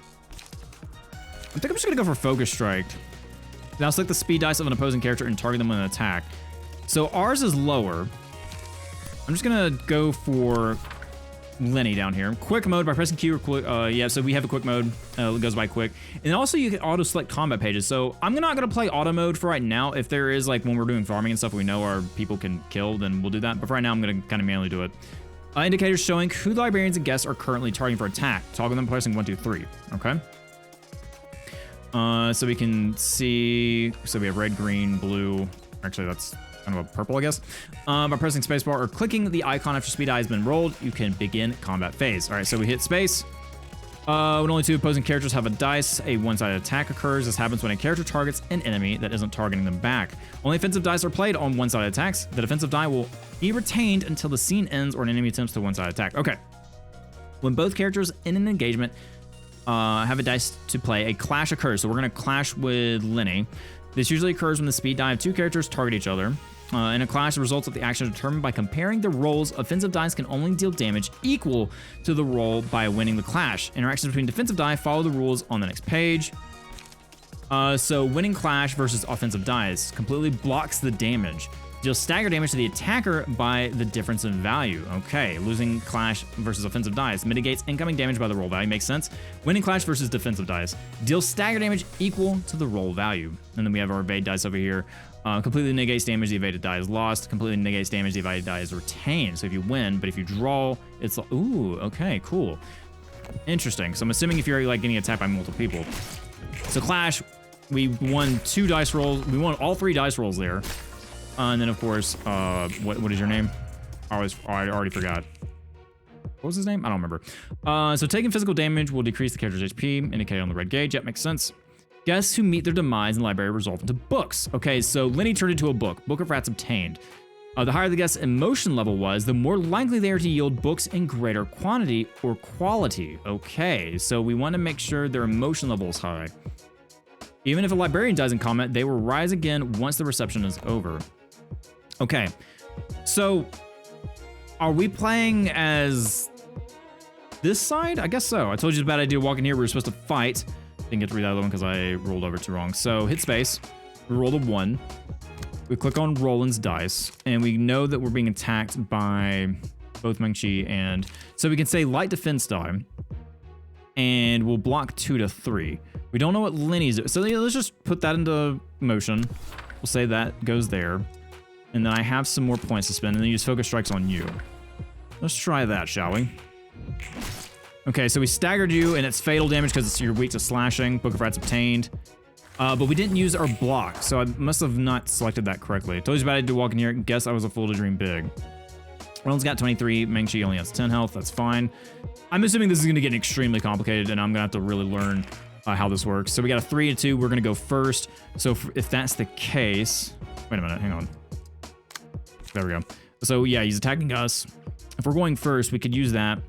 I think I'm just gonna go for focus strike. Now select the speed dice of an opposing character and target them with an attack. So ours is lower. I'm just gonna go for Lenny down here. Quick mode by pressing Q or quick. Yeah, so we have a quick mode. It goes by quick. And also you can auto select combat pages. So I'm not gonna play auto mode for right now. If there is like when we're doing farming and stuff, we know our people can kill, then we'll do that. But for right now, I'm gonna kind of manually do it. Indicators showing who the librarians and guests are currently targeting for attack. Toggle them pressing 1, 2, 3. Okay. So we can see. So we have red, green, blue. Actually, that's kind of a purple, I guess. By pressing spacebar or clicking the icon after speed die has been rolled, you can begin combat phase. All right, so we hit space. When only 2 opposing characters have a dice, a one-sided attack occurs. This happens when a character targets an enemy that isn't targeting them back. Only offensive dice are played on one-sided attacks. The defensive die will be retained until the scene ends or an enemy attempts to one-sided attack. Okay. When both characters in an engagement have a dice to play, a clash occurs. So we're going to clash with Lenny. This usually occurs when the speed die of 2 characters target each other. In a clash, the results of the action are determined by comparing the rolls. Offensive dice can only deal damage equal to the roll by winning the clash. Interactions between defensive die follow the rules on the next page. So winning clash versus offensive dice completely blocks the damage. Deals stagger damage to the attacker by the difference in value. Okay, losing clash versus offensive dice mitigates incoming damage by the roll value. Makes sense. Winning clash versus defensive dice deals stagger damage equal to the roll value. And then we have our evade dice over here. Completely negates damage, the evaded die is lost. Completely negates damage, the evaded die is retained. So if you win, but if you draw, it's ooh, okay, cool. Interesting. So I'm assuming if you're like getting attacked by multiple people. So clash, we won 2 dice rolls. We won all 3 dice rolls there. And then, of course, what is your name? I already forgot. What was his name? I don't remember. So taking physical damage will decrease the character's HP, indicated on the red gauge. Yep, makes sense. Guests who meet their demise in the library resolve into books. Okay, so Lenny turned into a book. Book of Rats obtained. The higher the guest's emotion level was, the more likely they are to yield books in greater quantity or quality. Okay, so we want to make sure their emotion level is high. Even if a librarian dies in combat, they will rise again once the reception is over. Okay, so are we playing as this side? I guess so. I told you it's a bad idea walking here. We were supposed to fight. Didn't get to read that other one because I rolled over too wrong. So hit space. We roll a 1. We click on Roland's dice, and we know that we're being attacked by both Meng-Chi and... So we can say light defense die, and we'll block 2 to 3. We don't know what Lenny's... So yeah, let's just put that into motion. We'll say that goes there. And then I have some more points to spend, and then use focus strikes on you. Let's try that, shall we? Okay, so we staggered you, and it's fatal damage because you're weak to slashing. Book of Rats obtained. But we didn't use our block, so I must have not selected that correctly. I told you about it to walk in here. Guess I was a fool to dream big. Roland's got 23. Meng-Chi only has 10 health. That's fine. I'm assuming this is going to get extremely complicated, and I'm going to have to really learn how this works. So we got a 3 to 2. We're going to go first. So if that's the case... Wait a minute. Hang on. There we go. So yeah, he's attacking us. If we're going first, we could use that.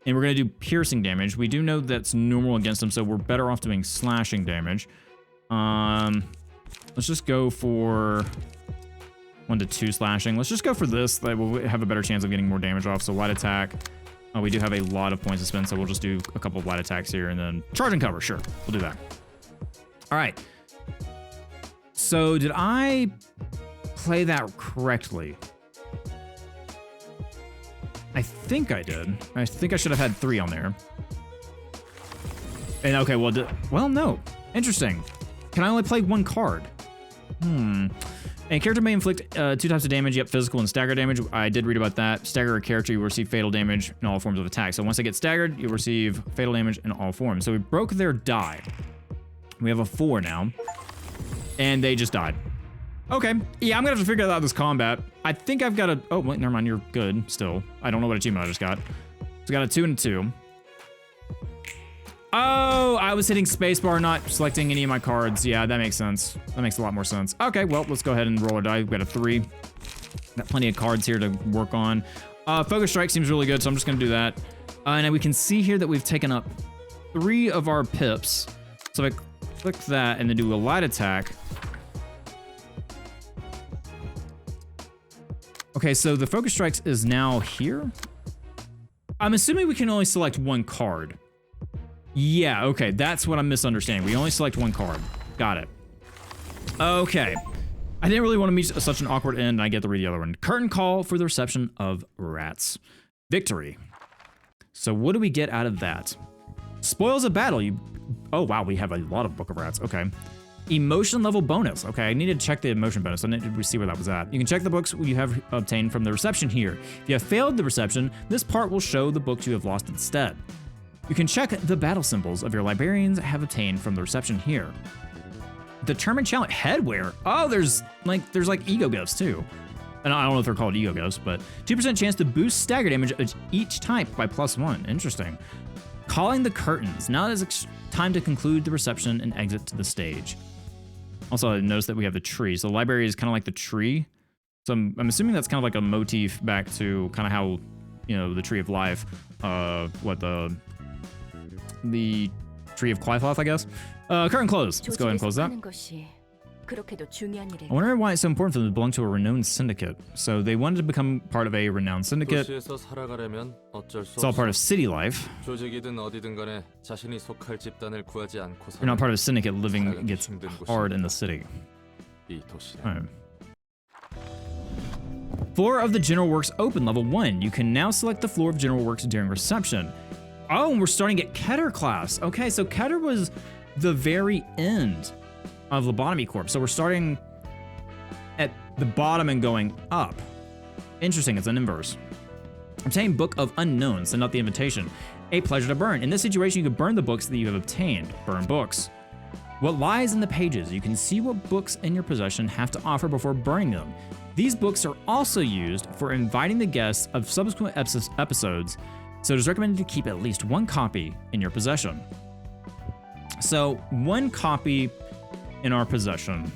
And we're going to do piercing damage. We do know that's normal against him, so we're better off doing slashing damage. Let's just go for 1 to 2 slashing. Let's just go for this. That will have a better chance of getting more damage off. So light attack. We do have a lot of points to spend, so we'll just do a couple of light attacks here and then charge and cover. Sure, we'll do that. All right. So did I play that correctly? I think I did. I think I should have had 3 on there. And okay, well, no. Interesting. Can I only play 1 card? A character may inflict 2 types of damage, yep, physical and stagger damage. I did read about that. Stagger a character, you will receive fatal damage in all forms of attack. So once they get staggered, you'll receive fatal damage in all forms. So we broke their die. We have a 4 now. And they just died. Okay, yeah, I'm gonna have to figure out this combat. I think I've got a, oh, wait, never mind, you're good still. I don't know what achievement I just got. So I got a 2 and a 2. Oh, I was hitting spacebar, not selecting any of my cards. Yeah, that makes sense. That makes a lot more sense. Okay, well, let's go ahead and roll a die. We've got a 3. Got plenty of cards here to work on. Focus Strike seems really good, so I'm just gonna do that. And we can see here that we've taken up 3 of our pips. So if I click that and then do a light attack. Okay, so the Focus Strikes is now here. I'm assuming we can only select 1 card. Yeah, okay, that's what I'm misunderstanding. We only select 1 card. Got it. Okay. I didn't really want to meet such an awkward end, and I get to read the other one. Curtain call for the reception of rats. Victory. So what do we get out of that? Spoils of battle. Oh, wow, we have a lot of Book of Rats. Okay. Emotion level bonus. Okay, I need to check the emotion bonus. I need to see where that was at. You can check the books you have obtained from the reception here. If you have failed the reception, this part will show the books you have lost instead. You can check the battle symbols of your librarians have obtained from the reception here. Determined challenge headwear. Oh, there's like ego gifts too. And I don't know if they're called ego gifts, but 2% chance to boost stagger damage of each type by +1. Interesting. Calling the curtains. Now it is time to conclude the reception and exit to the stage. Also, I noticed that we have the tree. So the library is kind of like the tree. So I'm assuming that's kind of like a motif back to kind of how, you know, the Tree of Life, the Tree of Qliphotep, I guess. Curtain close. Let's go ahead and close that. I wonder why it's so important for them to belong to a renowned syndicate. So they wanted to become part of a renowned syndicate. It's all part of city life. If you're not part of a syndicate, living gets hard in the city. Right. Floor of the General Works open, level 1. You can now select the floor of General Works during reception. Oh, and we're starting at Keter class. Okay, so Keter was the very end of Lobotomy Corp. So we're starting at the bottom and going up. Interesting, it's an inverse. Obtain Book of Unknowns, send out the invitation. A pleasure to burn. In this situation, you can burn the books that you have obtained. Burn books. What lies in the pages? You can see what books in your possession have to offer before burning them. These books are also used for inviting the guests of subsequent episodes, so it is recommended to keep at least 1 copy in your possession. So 1 copy in our possession.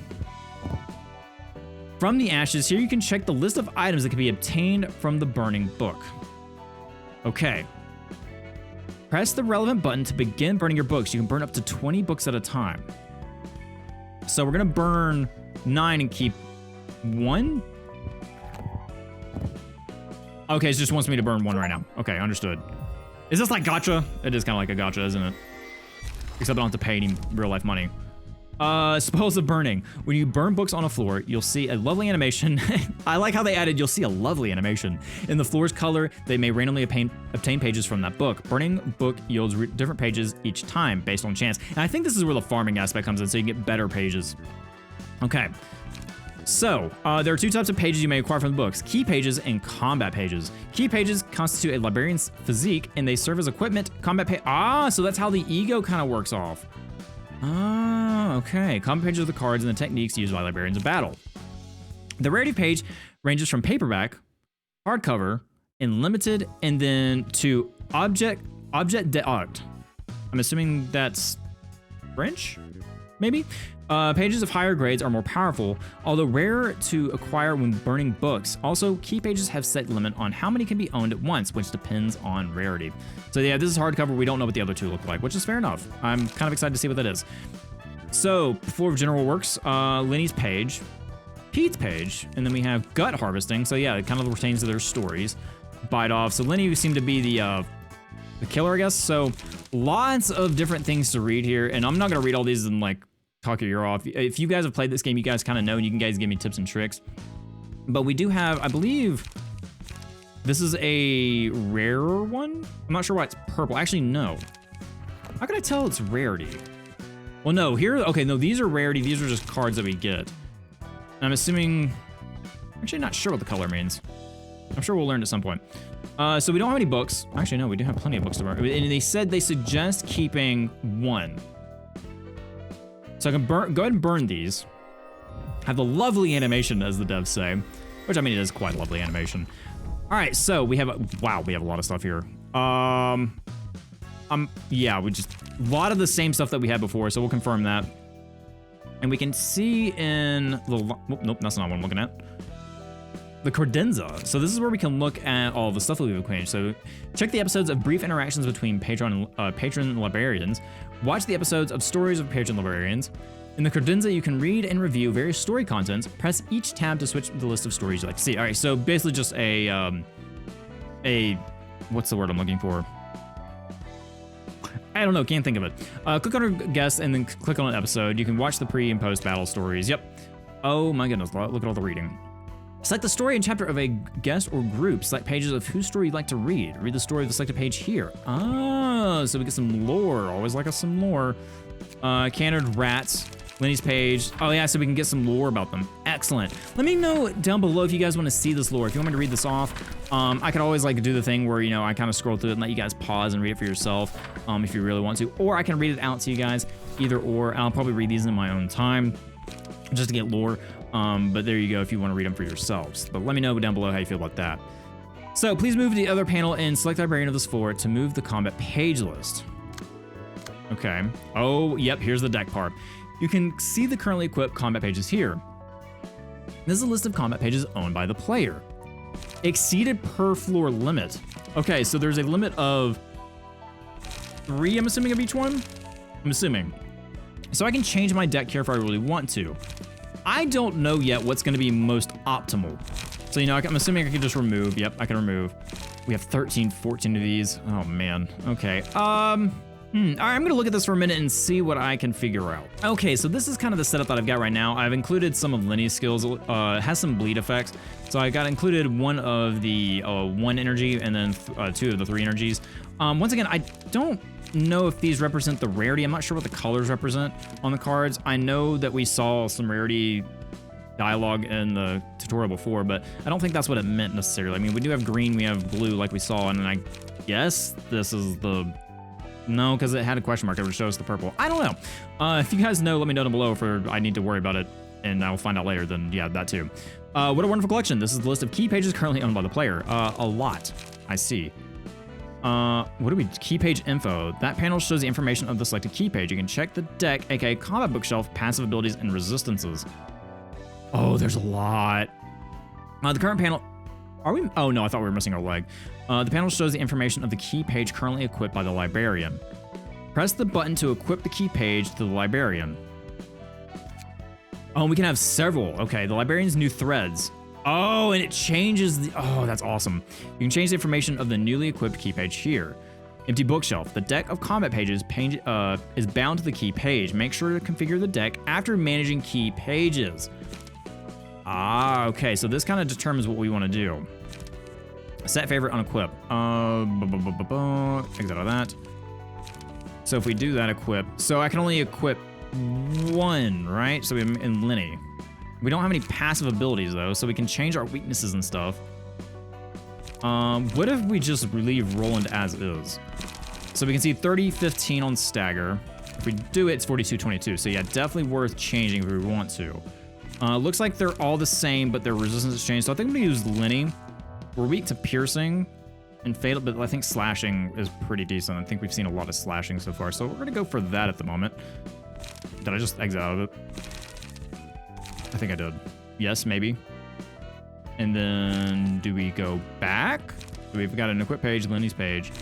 From the ashes, here you can check the list of items that can be obtained from the burning book. Okay. Press the relevant button to begin burning your books. You can burn up to 20 books at a time. So we're gonna burn 9 and keep 1? Okay, it just wants me to burn 1 right now. Okay, understood. Is this like gacha? It is kind of like a gacha, isn't it? Except I don't have to pay any real life money. Spoils of burning. When you burn books on a floor, you'll see a lovely animation. I like how they added, you'll see a lovely animation. In the floor's color, they may randomly obtain pages from that book. Burning book yields different pages each time based on chance. And I think this is where the farming aspect comes in, so you can get better pages. Okay. So, there are 2 types of pages you may acquire from the books, key pages and combat pages. Key pages constitute a librarian's physique, and they serve as equipment. So that's how the ego kind of works off. Ah, okay. Combat pages are the cards and the techniques used by librarians in battle. The rarity page ranges from paperback, hardcover, and limited, and then to objet d'art. I'm assuming that's French, maybe? Pages of higher grades are more powerful, although rarer to acquire when burning books. Also, key pages have set limit on how many can be owned at once, which depends on rarity. So yeah, this is hardcover. We don't know what the other 2 look like, which is fair enough. I'm kind of excited to see what that is. So, Floor of General Works, Lenny's page, Pete's page, and then we have Gut Harvesting. So yeah, it kind of pertains to their stories. Bite Off. So Lenny seemed to be the killer, I guess. So lots of different things to read here, and I'm not gonna read all these in like talk your ear off. If you guys have played this game, you guys kind of know, and you can guys give me tips and tricks. But we do have, I believe, this is a rarer one. I'm not sure why it's purple. Actually, no. How can I tell it's rarity? Well, no, here, okay, no, these are rarity. These are just cards that we get. And I'm assuming, actually not sure what the color means. I'm sure we'll learn at some point. So we don't have any books. Actually, no, we do have plenty of books to learn. And they said they suggest keeping one. So I can go ahead and burn these. Have the lovely animation, as the devs say. Which, I mean, it is quite lovely animation. All right, so we have, wow, we have a lot of stuff here. Yeah, we just, a lot of the same stuff that we had before, so we'll confirm that. And we can see in the, oh, nope, that's not what I'm looking at. The credenza. So this is where we can look at all the stuff that we've acquired. So check the episodes of brief interactions between patron and librarians. Watch the episodes of stories of patron librarians. In the credenza, you can read and review various story contents. Press each tab to switch the list of stories you like to see. All right, so basically just a what's the word I'm looking for? I don't know, can't think of it. Click on our guest and then click on an episode. You can watch the pre and post battle stories. Yep. Oh my goodness, look at all the reading. Select the story and chapter of a guest or group. Select pages of whose story you'd like to read. Read the story of the selected page here. Ah, so we get some lore. Always like us some lore. Cannered rats. Lenny's page. Oh yeah, so we can get some lore about them. Excellent. Let me know down below if you guys want to see this lore. If you want me to read this off, I could always like do the thing where, you know, I kind of scroll through it and let you guys pause and read it for yourself if you really want to. Or I can read it out to you guys, either or. I'll probably read these in my own time just to get lore. But there you go if you want to read them for yourselves. But let me know down below how you feel about that. So please move to the other panel and select Librarian of this floor to move the combat page list. Okay. Oh, yep, here's the deck part. You can see the currently equipped combat pages here. This is a list of combat pages owned by the player. Exceeded per floor limit. Okay, so there's a limit of 3, I'm assuming, of each one? I'm assuming. So I can change my deck here if I really want to. I don't know yet what's going to be most optimal. So, you know, I'm assuming I can just remove. Yep, I can remove. We have 13, 14 of these. Oh, man. Okay. All right, I'm gonna look at this for a minute and see what I can figure out. Okay, so this is kind of the setup that I've got right now. I've included some of Lenny's skills. It has some bleed effects. So I got included one of the 1 energy and then 2 of the 3 energies. Once again, I don't know if these represent the rarity. I'm not sure what the colors represent on the cards. I know that we saw some rarity dialogue in the tutorial before, but I don't think that's what it meant necessarily. I mean, we do have green, we have blue like we saw, and then I guess this is the... No, because it had a question mark. It would show us the purple. I don't know. If you guys know, let me know down below if I need to worry about it, and I'll find out later. Then yeah, that too. What a wonderful collection. This is the list of key pages currently owned by the player. A lot. I see. What do we... Key page info. That panel shows the information of the selected key page. You can check the deck, aka combat bookshelf, passive abilities, and resistances. Oh, there's a lot. The current panel... Are we... Oh, no, I thought we were missing our leg. The panel shows the information of the key page currently equipped by the librarian. Press the button to equip the key page to the librarian. Oh, we can have several. Okay, the librarian's new threads. Oh, and it changes the... Oh, that's awesome. You can change the information of the newly equipped key page here. Empty bookshelf. The deck of combat pages is bound to the key page. Make sure to configure the deck after managing key pages. Ah, okay, so this kind of determines what we want to do. Set favorite unequip. Exit out of that. So if we do that equip, so I can only equip 1, right? So we're in Lenny. We don't have any passive abilities though, so we can change our weaknesses and stuff. What if we just leave Roland as is? So we can see 30, 15 on stagger. If we do it, it's 42, 22. So yeah, definitely worth changing if we want to. Looks like they're all the same, but their resistance has changed. So I think I'm gonna use Lenny. We're weak to piercing and fatal, but I think slashing is pretty decent. I think we've seen a lot of slashing so far, so we're gonna go for that at the moment. Did I just exit out of it? I think I did. Yes, maybe. And then do we go back? We've got an equip page, Lenny's page,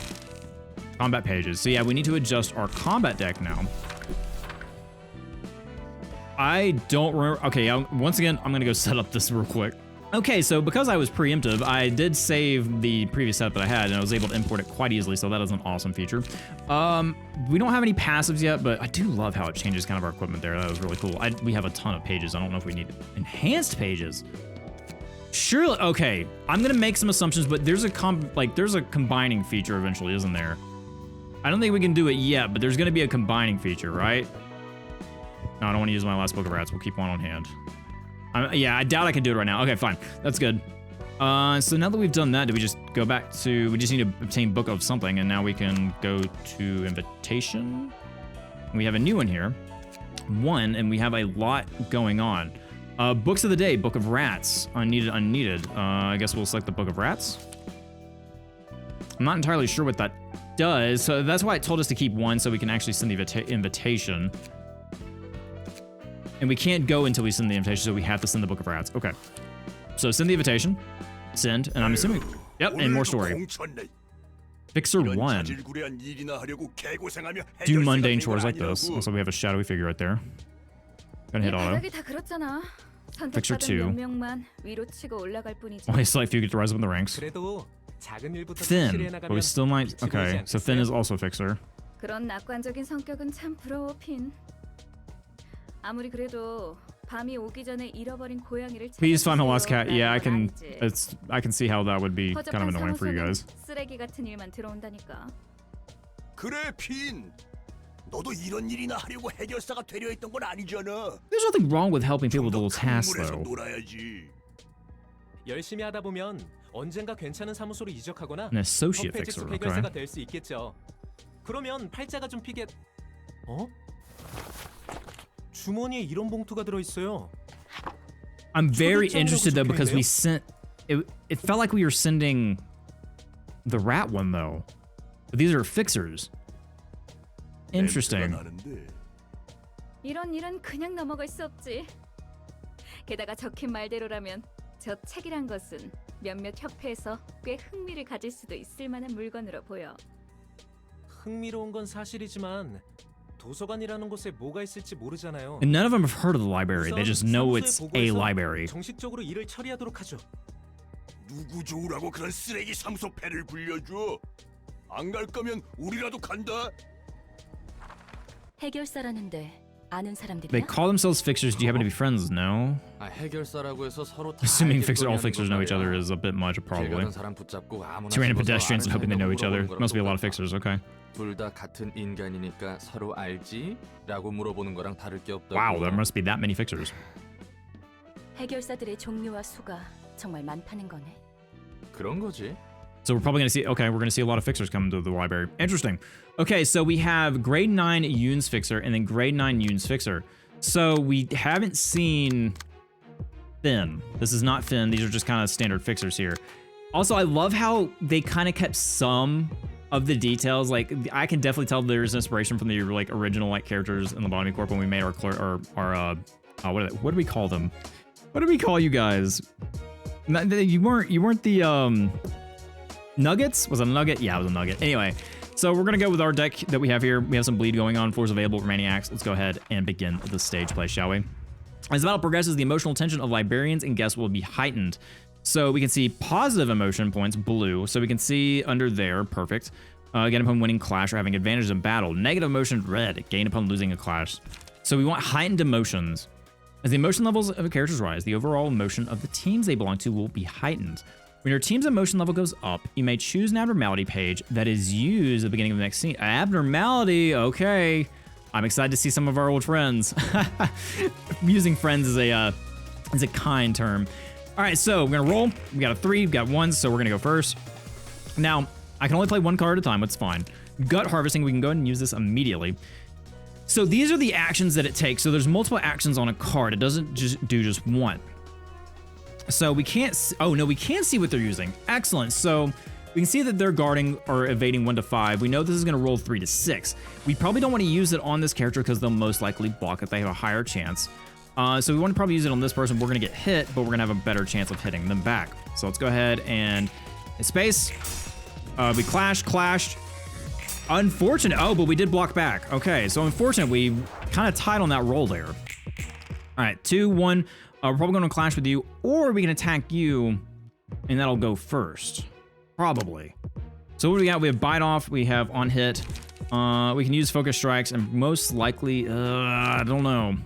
combat pages. So yeah, we need to adjust our combat deck now. I don't remember. Okay, once again, I'm gonna go set up this real quick. Okay, so because I was preemptive, I did save the previous setup that I had, and I was able to import it quite easily, so that is an awesome feature. We don't have any passives yet, but I do love how it changes kind of our equipment there. That was really cool. We have a ton of pages. I don't know if we need enhanced pages. Surely, okay, I'm gonna make some assumptions, but there's a combining feature eventually, isn't there? I don't think we can do it yet, but there's gonna be a combining feature, right? No, I don't want to use my last book of rats. We'll keep one on hand. Yeah, I doubt I can do it right now. Okay, fine. That's good. So now that we've done that, do we just go back to... We just need to obtain book of something, and now we can go to invitation. We have a new one here. One, and we have a lot going on. Books of the day, book of rats. Unneeded, unneeded. I guess we'll select the book of rats. I'm not entirely sure what that does, so that's why it told us to keep one, so we can actually send the invitation. And we can't go until we send the invitation, so we have to send the book of rats. Okay. So send the invitation, send, and I'm assuming, yep, and more story. Fixer 1. Do mundane chores like this. Also, we have a shadowy figure right there. Gonna hit auto. Fixer 2. Only select few get to rise up in the ranks. Finn, but we still might, okay, so Finn is also a fixer. 그런 낙관적인 성격은 참 부러워, 핀. 아무리 그래도 밤이 오기 전에 잃어버린 고양이를 Please find my lost cat. Yeah, I can see how that would be kind of annoying for you guys. 쓰레기 같은 일만 들어온다니까. 그래, 핀. 너도 이런 일이나 하려고 해결사가 되려 했던 건 아니잖아. There's nothing wrong with helping people with little tasks, though. 놀아야지. 열심히 하다 보면 언젠가 괜찮은 사무소로 이적하거나 An associate fixer, 해결사가 okay. 될 수 있겠죠. 그러면 팔자가 좀 피게. 어? 주머니에 이런 봉투가 들어 있어요. I'm very interested though because we sent it felt like we were sending the rat one though. But these are fixers. Interesting. 이런 일은 그냥 넘어갈 수 없지. 게다가 적힌 말대로라면 저 책이란 것은 몇몇 협회에서 꽤 흥미를 가질 수도 있을 만한 물건으로 보여. 흥미로운 건 사실이지만 도서관이라는 곳에 뭐가 있을지 모르잖아요. And none of them have heard of the library. They just know it's a library. 정식적으로 일을 처리하도록 하죠. 누구 좋으라고 그런 쓰레기 사무소 배를 불려줘? 안 갈 거면 우리라도 간다. 해결사라는데 아는 They 사람들이야? call themselves fixers. Do you happen to be friends? No. Assuming all fixers know each other is a bit much, probably. Two random pedestrians hoping they know each other. Must be a lot of fixers. Okay. 둘 다 같은 인간이니까 서로 알지?라고 물어보는 거랑 다를 게 없다고. Wow, there must be that many fixers. 해결사들의 종류와 수가 정말 많다는 거네. 그런 거지. So we're probably going to see, okay, we're going to see a lot of fixers come to the library. Interesting. Okay, so we have grade 9 Yoon's fixer and then grade 9 Yoon's fixer. So we haven't seen Finn. This is not Finn. These are just kind of standard fixers here. Also, I love how they kind of kept some of the details. Like, I can definitely tell there's inspiration from the like original like characters in Lobotomy Corp when we made our what do we call them? What do we call you guys? You weren't the Nuggets? Was it a nugget? Yeah, it was a nugget. Anyway, so we're gonna go with our deck that we have here. We have some bleed going on, floors available, remaining acts. Let's go ahead and begin the stage play, shall we? As the battle progresses, the emotional tension of librarians and guests will be heightened. So we can see positive emotion points, blue. So we can see under there, perfect. Gain upon winning clash or having advantage in battle. Negative emotion, red. Gain upon losing a clash. So we want heightened emotions. As the emotion levels of characters rise, the overall emotion of the teams they belong to will be heightened. When your team's emotion level goes up, you may choose an abnormality page that is used at the beginning of the next scene. Abnormality, okay. I'm excited to see some of our old friends. Using friends is a kind term. All right, so we're gonna roll. We got a 3, we got 1, so we're gonna go first. Now, I can only play 1 card at a time, that's fine. Gut harvesting, we can go ahead and use this immediately. So these are the actions that it takes. So there's multiple actions on a card. It doesn't just do just one. So we can't, oh no, we can see what they're using. Excellent, so we can see that they're guarding or evading 1 to 5. We know this is gonna roll 3 to 6. We probably don't wanna use it on this character because they'll most likely block it. They have a higher chance. So we want to probably use it on this person. We're gonna get hit, but we're gonna have a better chance of hitting them back. So let's go ahead and hit space. We clashed. Unfortunate, oh, but we did block back. Okay, so unfortunate, we kind of tied on that roll there. All right, 2, 1. We're probably going to clash with you, or we can attack you, and that'll go first. Probably. So what do we got? We have bite off. We have on hit. We can use focus strikes, and most likely, I don't know.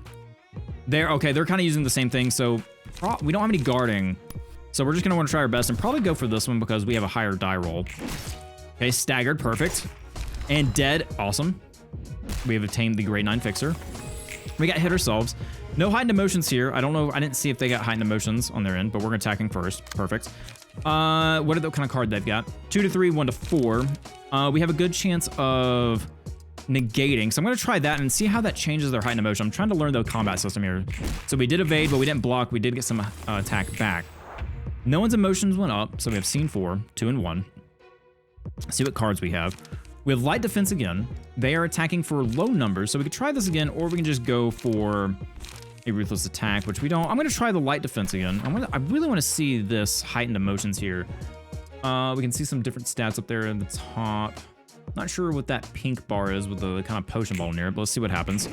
They're kind of using the same thing, so we don't have any guarding. So we're just going to want to try our best and probably go for this one because we have a higher die roll. Okay, staggered, perfect. And dead, awesome. We have obtained the grade 9 fixer. We got hit ourselves. No heightened emotions here. I don't know, I didn't see if they got heightened emotions on their end, but we're attacking first. Perfect. What are the kind of card they've got? 2 to 3, 1 to 4. We have a good chance of negating. So I'm going to try that and see how that changes their heightened emotion. I'm trying to learn the combat system here. So we did evade, but we didn't block. We did get some attack back. No one's emotions went up, so we have scene 4, 2 and 1. Let's see what cards we have. We have light defense again. They are attacking for low numbers, so we could try this again, or we can just go for a ruthless attack, which we don't. I'm going to try the light defense again. I really want to see this heightened emotions here. We can see some different stats up there in the top. Not sure what that pink bar is with the kind of potion ball near it, but let's see what happens.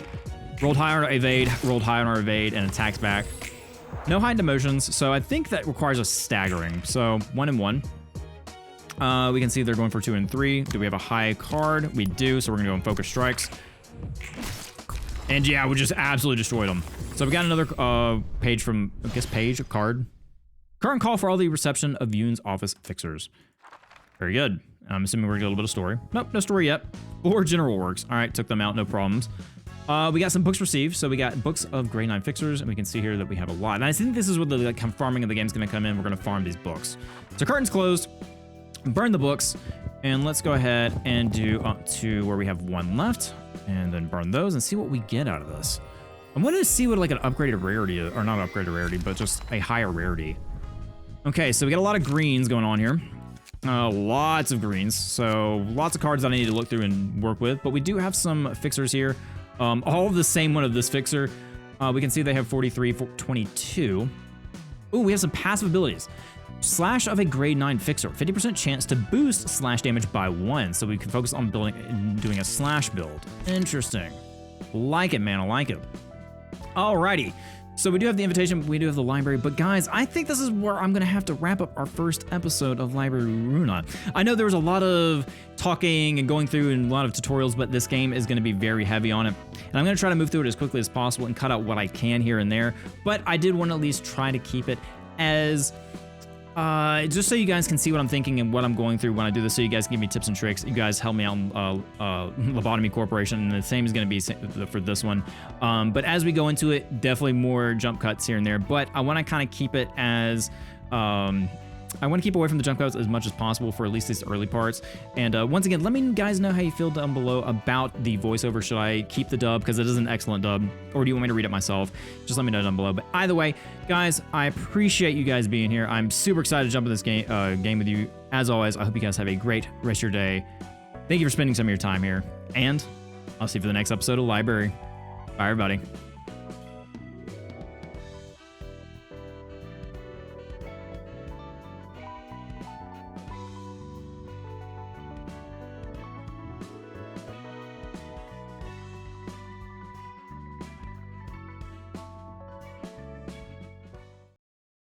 Rolled high on our evade, rolled high on our evade, and attacks back. No heightened emotions, so I think that requires a staggering. So 1 and 1. We can see they're going for 2 and 3. Do we have a high card? We do, so we're gonna go and focus strikes. And yeah, we just absolutely destroyed them. So we got another page from, I guess page, a card. Current call for all the reception of Yoon's office fixers. Very good. I'm assuming we're gonna get a little bit of story. Nope, no story yet. Or general works. All right, took them out, no problems. We got some books received, so we got books of grade 9 fixers, and we can see here that we have a lot. And I think this is where the farming of the game's gonna come in. We're gonna farm these books. So curtain's closed. Burn the books, and let's go ahead and do up to where we have 1 left, and then burn those and see what we get out of this. I wanted to see what like an upgraded rarity is, or not upgraded rarity, but just a higher rarity. Okay, so we got a lot of greens going on here. Lots of greens, so lots of cards that I need to look through and work with, but we do have some fixers here. All of the same one of this fixer. We can see they have 43, 22. Ooh, we have some passive abilities. Slash of a grade 9 fixer, 50% chance to boost slash damage by 1, so we can focus on doing a slash build. Interesting. Like it, man, I like it. Alrighty, so we do have the invitation, we do have the library, but guys, I think this is where I'm gonna have to wrap up our first episode of Library of Ruina. I know there was a lot of talking and going through and a lot of tutorials, but this game is gonna be very heavy on it. And I'm gonna try to move through it as quickly as possible and cut out what I can here and there, but I did want to at least try to keep it as just so you guys can see what I'm thinking and what I'm going through when I do this, so you guys can give me tips and tricks. You guys help me out on Lobotomy Corporation, and the same is going to be for this one. But as we go into it, definitely more jump cuts here and there, but I want to kind of keep it as... I want to keep away from the jump cuts as much as possible for at least these early parts. And once again, let me guys know how you feel down below about the voiceover. Should I keep the dub because it is an excellent dub, or do you want me to read it myself? Just let me know down below. But either way, guys, I appreciate you guys being here. I'm super excited to jump in this game with you. As always, I hope you guys have a great rest of your day. Thank you for spending some of your time here, and I'll see you for the next episode of Library. Bye, everybody.